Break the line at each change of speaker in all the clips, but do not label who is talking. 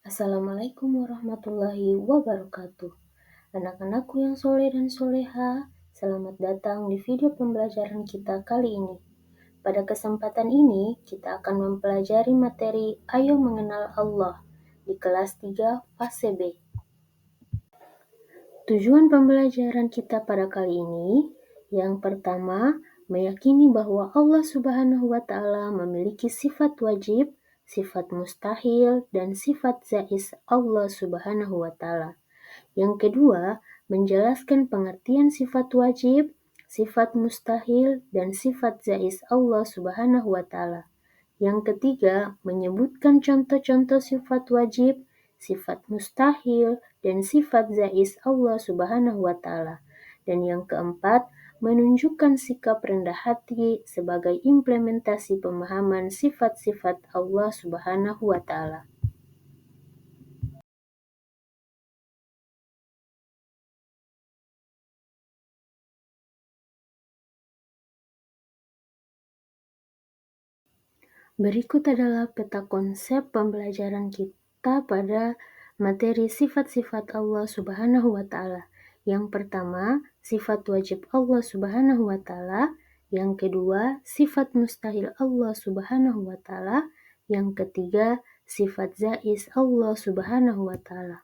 Assalamualaikum warahmatullahi wabarakatuh. Anak-anakku yang soleh dan soleha, selamat datang di video pembelajaran kita kali ini. Pada kesempatan ini, kita akan mempelajari materi Ayo Mengenal Allah di kelas 3 fase B. Tujuan pembelajaran kita pada kali ini, yang pertama, meyakini bahwa Allah Subhanahu wa Ta'ala memiliki sifat wajib, sifat mustahil, dan sifat zais Allah Subhanahu wa Ta'ala. Yang kedua, menjelaskan pengertian sifat wajib, sifat mustahil, dan sifat zais Allah Subhanahu wa Ta'ala. Yang ketiga, menyebutkan contoh-contoh sifat wajib, sifat mustahil, dan sifat zais Allah Subhanahu wa Ta'ala. Dan yang keempat, menunjukkan sikap rendah hati sebagai implementasi pemahaman sifat-sifat Allah Subhanahu wa Ta'ala. Berikut adalah peta konsep pembelajaran kita pada materi sifat-sifat Allah Subhanahu wa Ta'ala. Yang pertama, sifat wajib Allah Subhanahu wa Ta'ala. Yang kedua, sifat mustahil Allah Subhanahu wa Ta'ala. Yang ketiga, sifat zais Allah Subhanahu wa Ta'ala.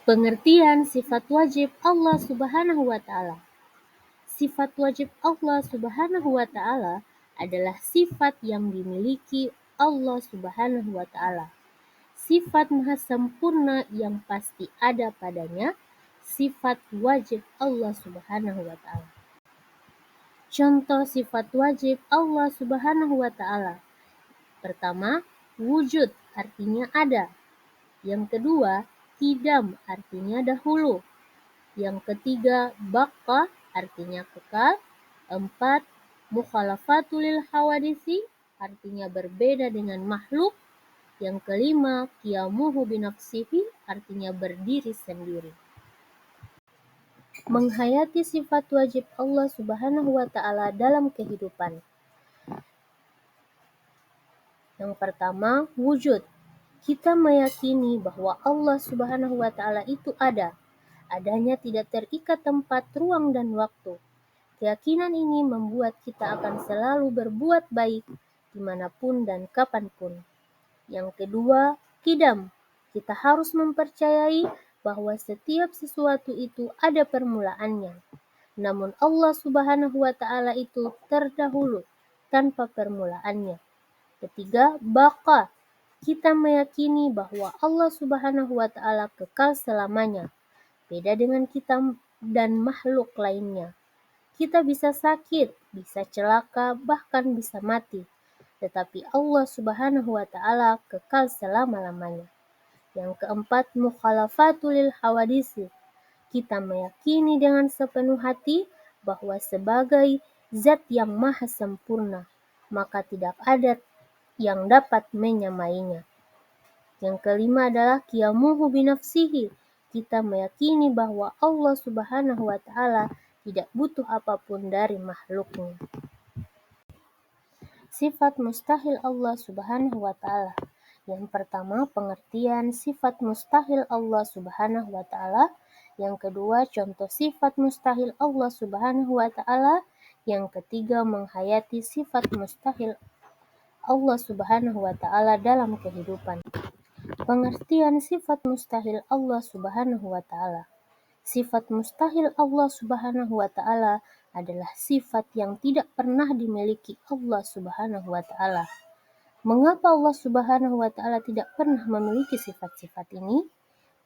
Pengertian sifat wajib Allah Subhanahu wa Ta'ala. Sifat wajib Allah Subhanahu wa Ta'ala adalah sifat yang dimiliki Allah Subhanahu wa Ta'ala. Sifat maha sempurna yang pasti ada padanya, sifat wajib Allah Subhanahu wa Ta'ala. Contoh sifat wajib Allah Subhanahu wa Ta'ala. Pertama, wujud artinya ada. Yang kedua, qidam artinya dahulu. Yang ketiga, baqa artinya kekal. 4. Mukhalafatul hawadisi artinya berbeda dengan makhluk. Yang kelima, qiyamuhu binafsihi artinya berdiri sendiri. Menghayati sifat wajib Allah Subhanahu wa Ta'ala dalam kehidupan. Yang pertama, wujud. Kita meyakini bahwa Allah Subhanahu wa Ta'ala itu ada. Adanya tidak terikat tempat, ruang, dan waktu. Keyakinan ini membuat kita akan selalu berbuat baik dimanapun dan kapanpun. Yang kedua, qidam. Kita harus mempercayai bahwa setiap sesuatu itu ada permulaannya. Namun Allah Subhanahu wa Ta'ala itu terdahulu tanpa permulaannya. Ketiga, baqa. Kita meyakini bahwa Allah Subhanahu wa Ta'ala kekal selamanya. Beda dengan kita dan makhluk lainnya. Kita bisa sakit, bisa celaka, bahkan bisa mati. Tetapi Allah Subhanahu wa Ta'ala kekal selama-lamanya. Yang keempat, mukhalafatul hawadisi. Kita meyakini dengan sepenuh hati bahwa sebagai zat yang maha sempurna, maka tidak ada yang dapat menyamainya. Yang kelima adalah qiyamuhu binafsihi. Kita meyakini bahwa Allah Subhanahu wa Ta'ala tidak butuh apapun dari makhluknya. Sifat mustahil Allah Subhanahu wa Ta'ala. Yang pertama, pengertian sifat mustahil Allah Subhanahu wa Ta'ala. Yang kedua, contoh sifat mustahil Allah Subhanahu wa Ta'ala. Yang ketiga, menghayati sifat mustahil Allah Subhanahu wa Ta'ala dalam kehidupan. Pengertian sifat mustahil Allah Subhanahu wa Ta'ala. Sifat mustahil Allah Subhanahu wa Ta'ala adalah sifat yang tidak pernah dimiliki Allah Subhanahu wa Ta'ala. Mengapa Allah Subhanahu wa Ta'ala tidak pernah memiliki sifat-sifat ini?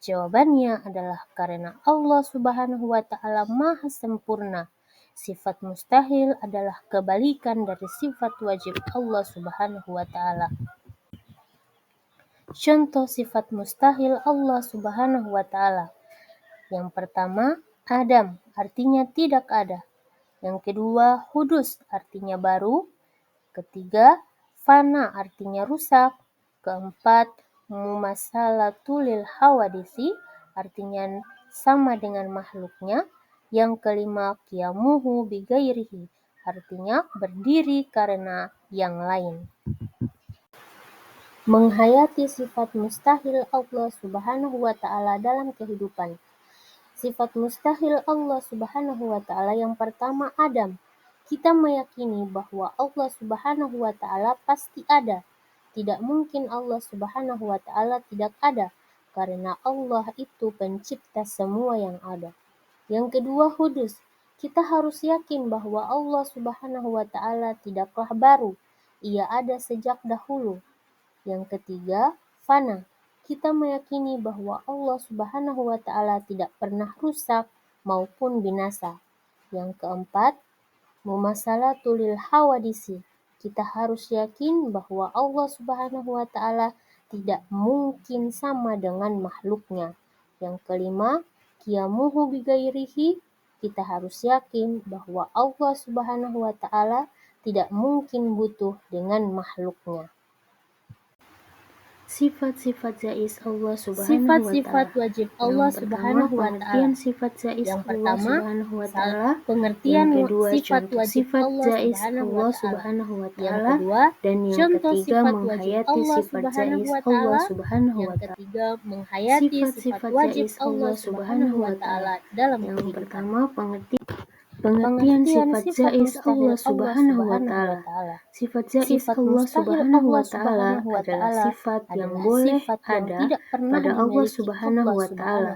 Jawabannya adalah karena Allah Subhanahu wa Ta'ala maha sempurna. Sifat mustahil adalah kebalikan dari sifat wajib Allah Subhanahu wa Ta'ala. Contoh sifat mustahil Allah Subhanahu wa Ta'ala. Yang pertama, Adam artinya tidak ada. Yang kedua, hudus artinya baru. Ketiga, fana artinya rusak. Keempat, mumasalatul hawadisi artinya sama dengan makhluknya. Yang kelima, qiyamuhu bigairihi artinya berdiri karena yang lain. Menghayati sifat mustahil Allah Subhanahu wa Ta'ala dalam kehidupan. Sifat mustahil Allah Subhanahu wa Ta'ala yang pertama Adam. Kita meyakini bahwa Allah Subhanahu wa Ta'ala pasti ada. Tidak mungkin Allah Subhanahu wa Ta'ala tidak ada, karena Allah itu pencipta semua yang ada. Yang kedua Hudus. Kita harus yakin bahwa Allah Subhanahu wa Ta'ala tidaklah baru. Ia ada sejak dahulu. Yang ketiga, fana. Kita meyakini bahwa Allah Subhanahu wa Ta'ala tidak pernah rusak maupun binasa. Yang keempat, mumasalatul hawadisi. Kita harus yakin bahwa Allah Subhanahu wa Ta'ala tidak mungkin sama dengan makhluknya. Yang kelima, qiyamuhu bigairihi. Kita harus yakin bahwa Allah Subhanahu wa Ta'ala tidak mungkin butuh dengan makhluknya.
Sifat-sifat zais Allah Subhanahu
Sifat-sifat
wa Ta'ala.
wajib Allah Subhanahu wa Ta'ala.
Sifat zais
Yang
Allah
pertama,
Subhanahu wa Ta'ala.
pengertian
Yang kedua,
sifat
contoh
wajib
sifat
Allah
zais
Subhanahu wa
Allah
Ta'ala.
Subhanahu wa
Yang
Ta'ala.
kedua,
Dan yang
contoh
ketiga,
sifat wajib
menghayati
Allah
sifat
Subhanahu
zais
wa
Allah
Ta'ala.
Subhanahu
Yang
wa Ta'ala.
ketiga, menghayati sifat
Sifat-sifat
wajib
zais
Allah Subhanahu wa Ta'ala dalam
Yang
kehidupan.
pertama, pengertian sifat zais Allah Subhanahu wa Ta'ala. Sifat zais Allah Subhanahu wa Ta'ala adalah sifat yang boleh ada pada Allah Subhanahu wa Ta'ala.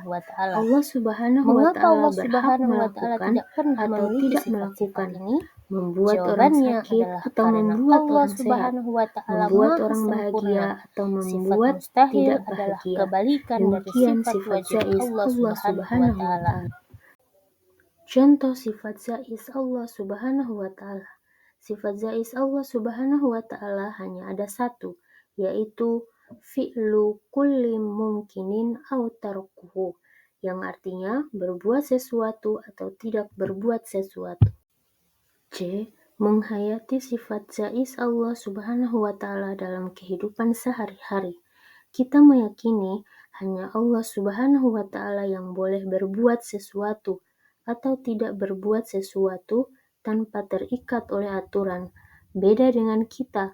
Allah Subhanahu wa
Mengapa
Ta'ala
Allah
berhak
Subhanahu wa Ta'ala
melakukan
tidak pernah
atau
memiliki
tidak
sifat-sifat
melakukan,
ini?
membuat orang
Jawabannya
sakit
adalah
atau
karena
membuat
Allah
orang sehat,
Subhanahu wa Ta'ala
membuat
maha
orang
sempurna.
bahagia atau
Sifat
membuat
mustahil
tidak
adalah
bahagia.
kebalikan dari
Demikian
sifat
sifat
wajib
zais
Allah
Allah
Subhanahu wa Ta'ala.
Contoh sifat zais Allah Subhanahu wa Ta'ala. Sifat zais Allah Subhanahu wa Ta'ala hanya ada satu, yaitu fi'lu kulli mumkinin au tarkuhu, yang artinya berbuat sesuatu atau tidak berbuat sesuatu. C. Menghayati sifat zais Allah Subhanahu wa Ta'ala dalam kehidupan sehari-hari. Kita meyakini hanya Allah Subhanahu wa Ta'ala yang boleh berbuat sesuatu atau tidak berbuat sesuatu tanpa terikat oleh aturan. Beda dengan kita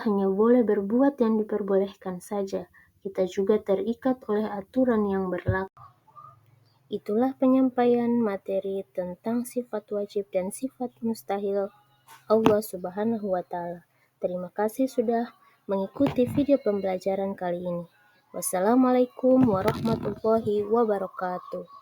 hanya boleh berbuat yang diperbolehkan saja. Kita juga terikat oleh aturan yang berlaku.
Itulah penyampaian materi tentang sifat wajib dan sifat mustahil Allah Subhanahu wa Ta'ala. Terima kasih sudah mengikuti video pembelajaran kali ini. Wassalamualaikum warahmatullahi wabarakatuh.